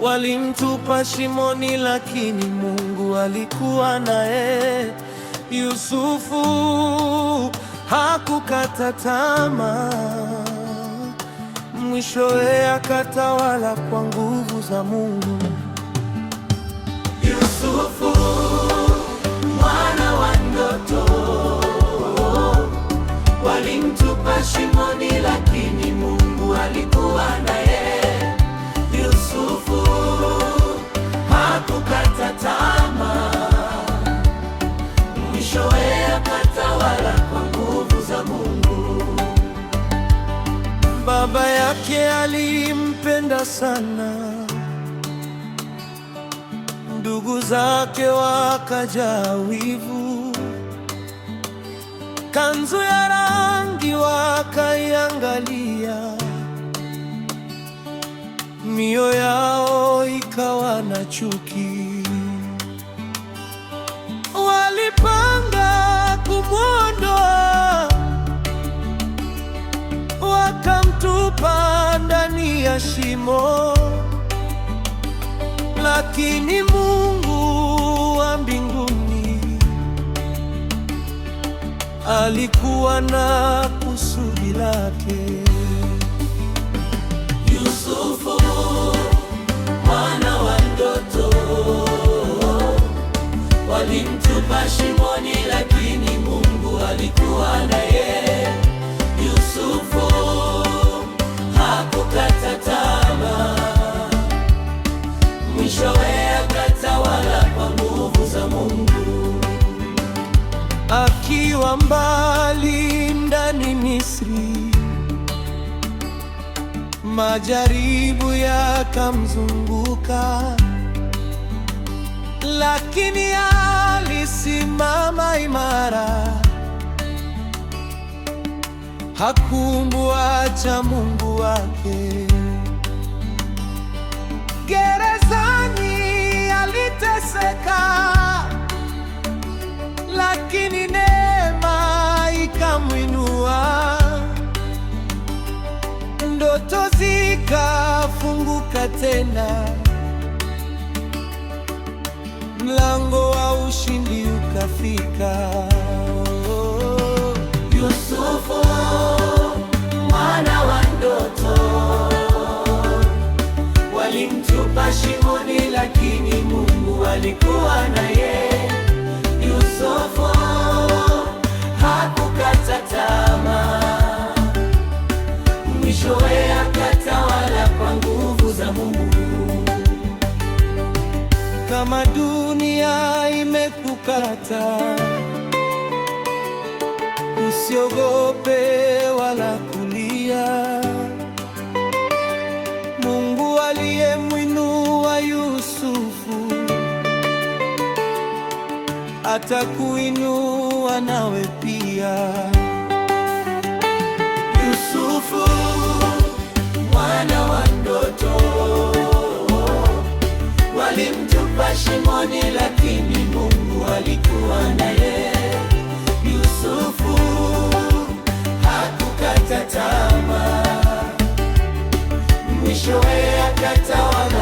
Walimtupa shimoni, lakini Mungu alikuwa naye. Yusufu hakukata tamaa, mwishowe akatawala kwa nguvu za Mungu. Yusufu mwana wa ndoto, walimtupa shimoni, lakini Mungu alikuwa naye. Yusufu hakukata tamaa, mwishowe akatawala kwa nguvu za Mungu. Baba yake alimpenda sana, ndugu zake wakajaa wivu, kanzu ya rangi wakaiangalia, mioyo yao ikawa na chuki. Walipanga kumwondoa, wakamtupa ndani ya shimo, lakini Mungu wa mbinguni alikuwa na kusudi lake. Yusufu mwana wa ndoto, walimtupa shimoni, lakini Mungu alikuwa naye. Yusufu hakukata tamaa, mwishowe akatawala kwa nguvu za Mungu. Akiwa mbali ndani Misri, majaribu yakamzunguka, lakini alisimama imara, hakumwacha Mungu wake. Gerezani aliteseka, lakini neema ikamwinua. Ndoto zikafunguka tena, mlango wa ushindi ukafika. Yusufu mwana wa ndoto, walimtupa shimoni, lakini Mungu alikuwa naye. Yusufu hakukata tamaa, mwishowe akatawala kwa nguvu za Mungu. Kama dunia imekukata, usiogope wala kulia. Mungu aliyemwinua Yusufu atakuinua nawe pia. Yusufu mwana wa ndoto, walimtupa shimoni, lakini Mungu alikuwa naye. Yusufu hakukata tamaa, mwishowe akatawala